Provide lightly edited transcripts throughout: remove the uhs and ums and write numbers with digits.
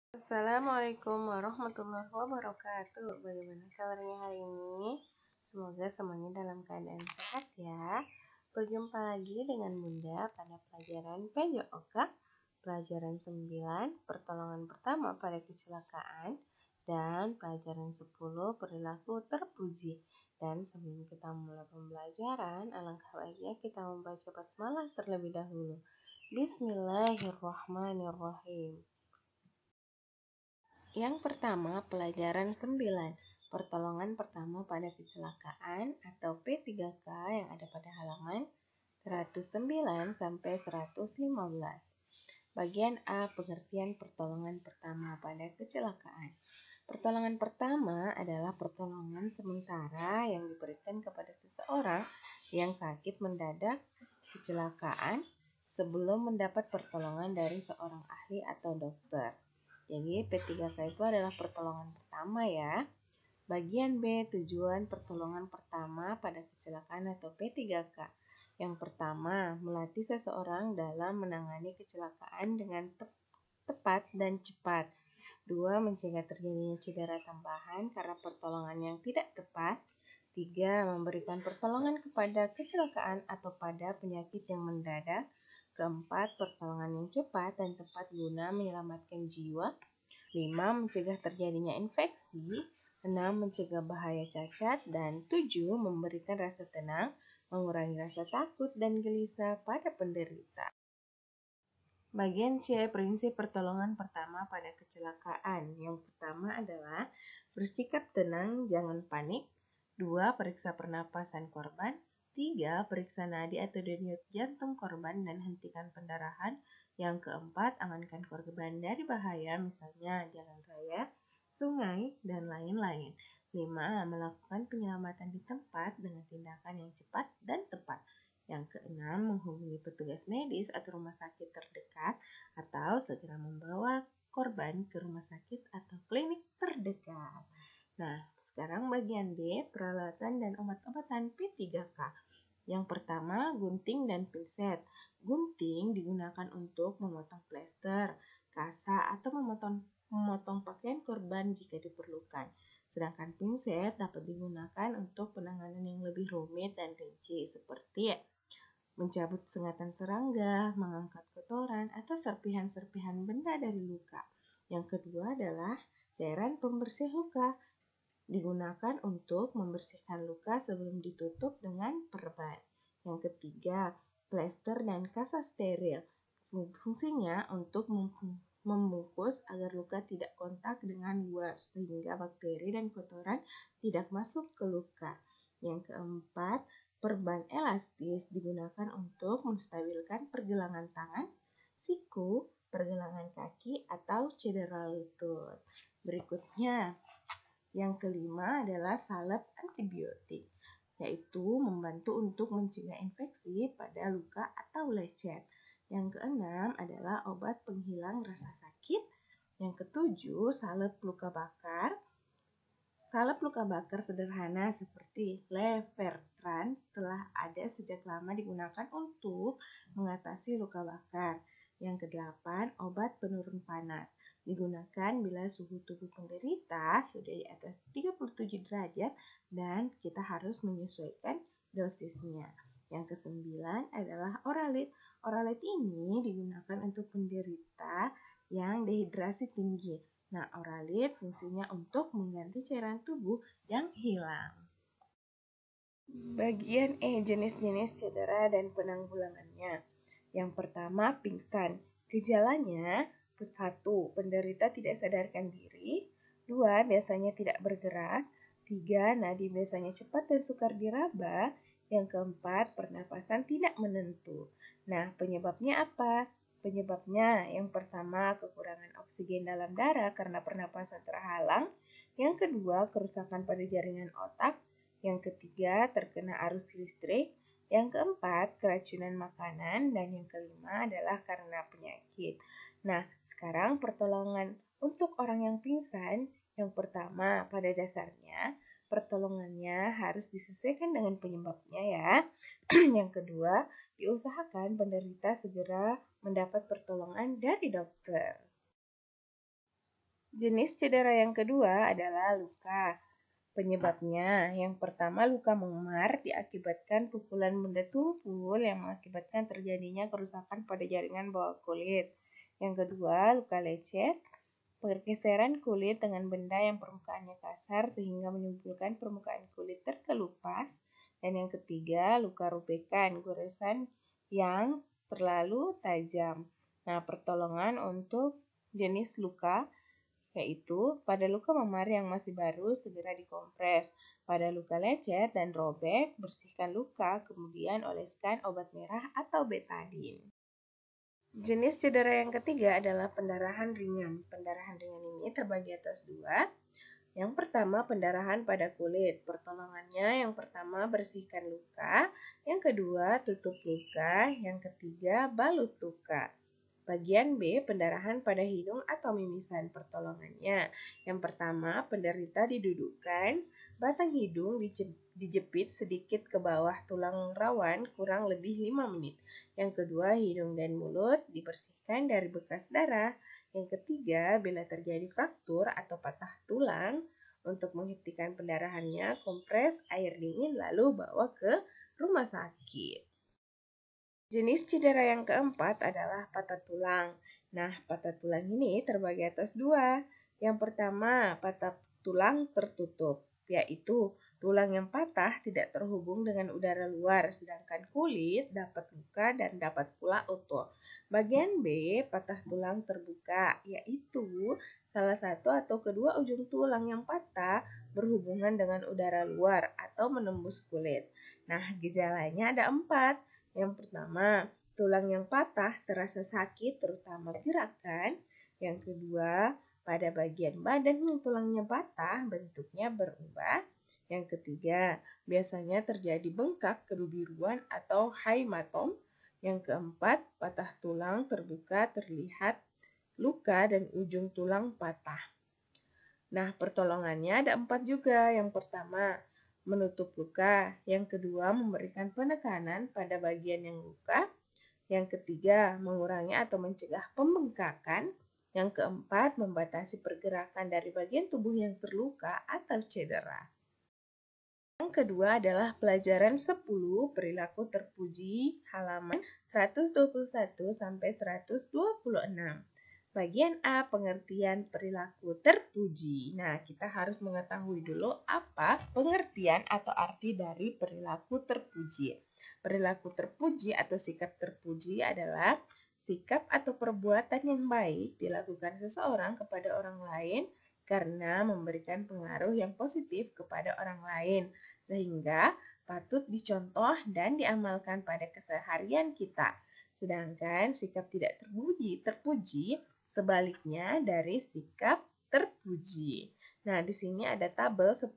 Assalamualaikum warahmatullahi wabarakatuh. Bagaimana kabarnya hari ini? Semoga semuanya dalam keadaan sehat ya. Berjumpa lagi dengan Bunda pada pelajaran PJOK, pelajaran 9, pertolongan pertama pada kecelakaan, dan pelajaran 10, perilaku terpuji. Dan sebelum kita mulai pembelajaran, alangkah baiknya kita membaca basmalah terlebih dahulu. Bismillahirrahmanirrahim. Yang pertama, pelajaran 9, pertolongan pertama pada kecelakaan atau P3K yang ada pada halaman 109 sampai 115. Bagian A, pengertian pertolongan pertama pada kecelakaan. Pertolongan pertama adalah pertolongan sementara yang diberikan kepada seseorang yang sakit mendadak kecelakaan sebelum mendapat pertolongan dari seorang ahli atau dokter. Jadi P3K itu adalah pertolongan pertama ya. Bagian B, tujuan pertolongan pertama pada kecelakaan atau P3K. Yang pertama, melatih seseorang dalam menangani kecelakaan dengan tepat dan cepat. 2. Mencegah terjadinya cedera tambahan karena pertolongan yang tidak tepat. 3. Memberikan pertolongan kepada kecelakaan atau pada penyakit yang mendadak. Keempat, pertolongan yang cepat dan tepat guna menyelamatkan jiwa. 5. Mencegah terjadinya infeksi. 6. Mencegah bahaya cacat. Dan 7. Memberikan rasa tenang, mengurangi rasa takut dan gelisah pada penderita. Bagian C, prinsip pertolongan pertama pada kecelakaan. Yang pertama adalah bersikap tenang, jangan panik. 2. Periksa pernapasan korban. 3. Periksa nadi atau denyut jantung korban dan hentikan pendarahan. Yang keempat, amankan korban dari bahaya, misalnya jalan raya, sungai, dan lain-lain. 5. Melakukan penyelamatan di tempat dengan tindakan yang cepat dan tepat. Yang keenam, menghubungi petugas medis atau rumah sakit terdekat atau segera membawa korban ke rumah sakit atau klinik terdekat. Nah, sekarang bagian D, peralatan dan obat-obatan P3K. Yang pertama, gunting dan pinset. Gunting digunakan untuk memotong plester, kasa, atau memotong pakaian korban jika diperlukan. Sedangkan pinset dapat digunakan untuk penanganan yang lebih rumit dan rinci, seperti mencabut sengatan serangga, mengangkat kotoran, atau serpihan-serpihan benda dari luka. Yang kedua adalah cairan pembersih luka. Digunakan untuk membersihkan luka sebelum ditutup dengan perban. Yang ketiga, plester dan kasa steril. Fungsinya untuk membungkus agar luka tidak kontak dengan luar sehingga bakteri dan kotoran tidak masuk ke luka. Yang keempat, perban elastis digunakan untuk menstabilkan pergelangan tangan, siku, pergelangan kaki, atau cedera lutut. Berikutnya, yang kelima adalah salep antibiotik, yaitu membantu untuk mencegah infeksi pada luka atau lecet. Yang keenam adalah obat penghilang rasa sakit. Yang ketujuh, salep luka bakar. Salep luka bakar sederhana seperti Levetran telah ada sejak lama digunakan untuk mengatasi luka bakar. Yang kedelapan, obat penurun panas. Digunakan bila suhu tubuh penderita sudah di atas 37 derajat dan kita harus menyesuaikan dosisnya. Yang kesembilan adalah Oralit. Oralit ini digunakan untuk penderita yang dehidrasi tinggi. Nah, Oralit fungsinya untuk mengganti cairan tubuh yang hilang. Bagian E, jenis-jenis cedera dan penanggulangannya. Yang pertama, pingsan. Gejalanya, 1. Penderita tidak sadarkan diri. 2. Biasanya tidak bergerak. 3. Nadi biasanya cepat dan sukar diraba. Yang keempat, pernapasan tidak menentu. Nah, penyebabnya apa? Penyebabnya yang pertama, kekurangan oksigen dalam darah karena pernapasan terhalang. Yang kedua, kerusakan pada jaringan otak. Yang ketiga, terkena arus listrik. Yang keempat, keracunan makanan. Dan yang kelima adalah karena penyakit. Nah, sekarang pertolongan untuk orang yang pingsan. Yang pertama, pada dasarnya, pertolongannya harus disesuaikan dengan penyebabnya ya. Yang kedua, diusahakan penderita segera mendapat pertolongan dari dokter. Jenis cedera yang kedua adalah luka. Penyebabnya, yang pertama luka memar diakibatkan pukulan benda tumpul yang mengakibatkan terjadinya kerusakan pada jaringan bawah kulit. Yang kedua, luka lecet, pergeseran kulit dengan benda yang permukaannya kasar sehingga menimbulkan permukaan kulit terkelupas. Dan yang ketiga, luka robekan, goresan yang terlalu tajam. Nah, pertolongan untuk jenis luka yaitu pada luka memar yang masih baru segera dikompres. Pada luka lecet dan robek, bersihkan luka kemudian oleskan obat merah atau betadine. Jenis cedera yang ketiga adalah pendarahan ringan. Pendarahan ringan ini terbagi atas dua. Yang pertama, pendarahan pada kulit. Pertolongannya yang pertama bersihkan luka, yang kedua tutup luka, yang ketiga balut luka. Bagian B, pendarahan pada hidung atau mimisan. Pertolongannya, yang pertama, penderita didudukkan, batang hidung dijepit sedikit ke bawah tulang rawan kurang lebih 5 menit. Yang kedua, hidung dan mulut dibersihkan dari bekas darah. Yang ketiga, bila terjadi fraktur atau patah tulang, untuk menghentikan pendarahannya, kompres air dingin lalu bawa ke rumah sakit. Jenis cedera yang keempat adalah patah tulang. Nah, patah tulang ini terbagi atas dua. Yang pertama, patah tulang tertutup, yaitu tulang yang patah tidak terhubung dengan udara luar, sedangkan kulit dapat luka dan dapat pula utuh. Bagian B, patah tulang terbuka, yaitu salah satu atau kedua ujung tulang yang patah berhubungan dengan udara luar atau menembus kulit. Nah, gejalanya ada 4. Yang pertama, tulang yang patah terasa sakit terutama gerakan. Yang kedua, pada bagian badan yang tulangnya patah bentuknya berubah. Yang ketiga, biasanya terjadi bengkak kebiruan atau hematom. Yang keempat, patah tulang terbuka terlihat luka dan ujung tulang patah. Nah, pertolongannya ada 4 juga. Yang pertama, menutup luka. Yang kedua, memberikan penekanan pada bagian yang luka. Yang ketiga, mengurangi atau mencegah pembengkakan. Yang keempat, membatasi pergerakan dari bagian tubuh yang terluka atau cedera. Yang kedua adalah pelajaran 10 perilaku terpuji halaman 121 sampai 126. Bagian A, pengertian perilaku terpuji. Nah, kita harus mengetahui dulu apa pengertian atau arti dari perilaku terpuji. Perilaku terpuji atau sikap terpuji adalah sikap atau perbuatan yang baik dilakukan seseorang kepada orang lain karena memberikan pengaruh yang positif kepada orang lain, sehingga patut dicontoh dan diamalkan pada keseharian kita. Sedangkan sikap tidak terpuji sebaliknya dari sikap terpuji. Nah, di sini ada tabel 10.1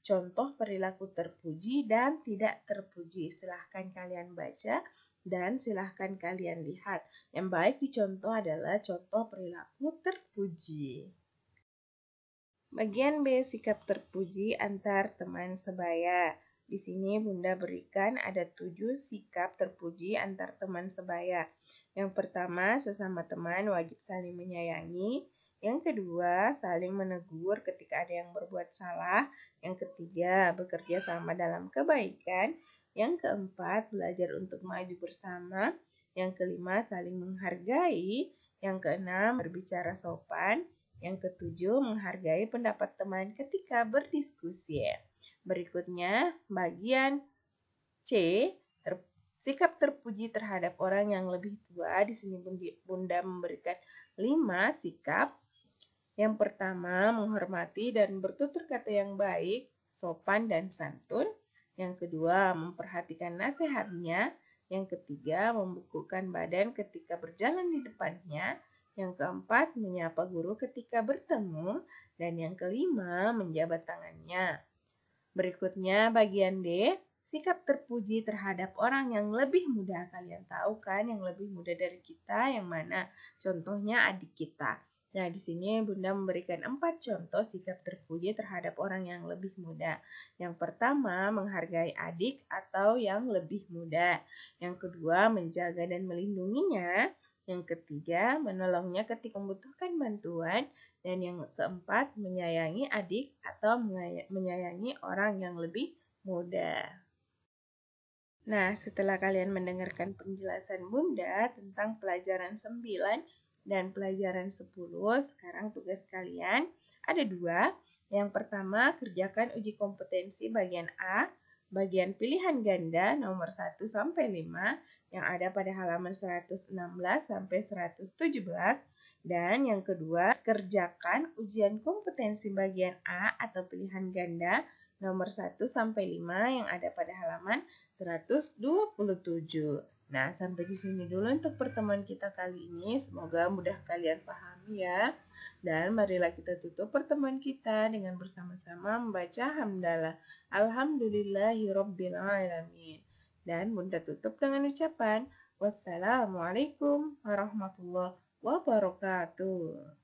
contoh perilaku terpuji dan tidak terpuji. Silahkan kalian baca dan silahkan kalian lihat. Yang baik dicontoh adalah contoh perilaku terpuji. Bagian B, sikap terpuji antar teman sebaya. Di sini Bunda berikan ada 7 sikap terpuji antar teman sebaya. Yang pertama, sesama teman wajib saling menyayangi. Yang kedua, saling menegur ketika ada yang berbuat salah. Yang ketiga, bekerja sama dalam kebaikan. Yang keempat, belajar untuk maju bersama. Yang kelima, saling menghargai. Yang keenam, berbicara sopan. Yang ketujuh, menghargai pendapat teman ketika berdiskusi. Berikutnya, bagian C, sikap terpuji terhadap orang yang lebih tua. Di sini Bunda memberikan 5 sikap. Yang pertama, menghormati dan bertutur kata yang baik, sopan dan santun. Yang kedua, memperhatikan nasihatnya. Yang ketiga, membungkukkan badan ketika berjalan di depannya. Yang keempat, menyapa guru ketika bertemu. Dan yang kelima, menjabat tangannya. Berikutnya, bagian D, sikap terpuji terhadap orang yang lebih muda. Kalian tahu kan yang lebih muda dari kita yang mana? Contohnya adik kita. Nah, di sini Bunda memberikan 4 contoh sikap terpuji terhadap orang yang lebih muda. Yang pertama, menghargai adik atau yang lebih muda. Yang kedua, menjaga dan melindunginya. Yang ketiga, menolongnya ketika membutuhkan bantuan. Dan yang keempat, menyayangi adik atau menyayangi orang yang lebih muda. Nah, setelah kalian mendengarkan penjelasan Bunda tentang pelajaran 9 dan pelajaran 10, sekarang tugas kalian ada 2. Yang pertama, kerjakan uji kompetensi bagian A, bagian pilihan ganda nomor 1 sampai 5 yang ada pada halaman 116 sampai 117. Dan yang kedua, kerjakan ujian kompetensi bagian A atau pilihan ganda nomor 1 sampai 5 yang ada pada halaman 127. Nah, sampai di sini dulu untuk pertemuan kita kali ini. Semoga mudah kalian pahami ya. Dan marilah kita tutup pertemuan kita dengan bersama-sama membaca hamdalah. Alhamdulillahirabbil alamin. Dan Bunda tutup dengan ucapan wassalamualaikum warahmatullahi wabarakatuh.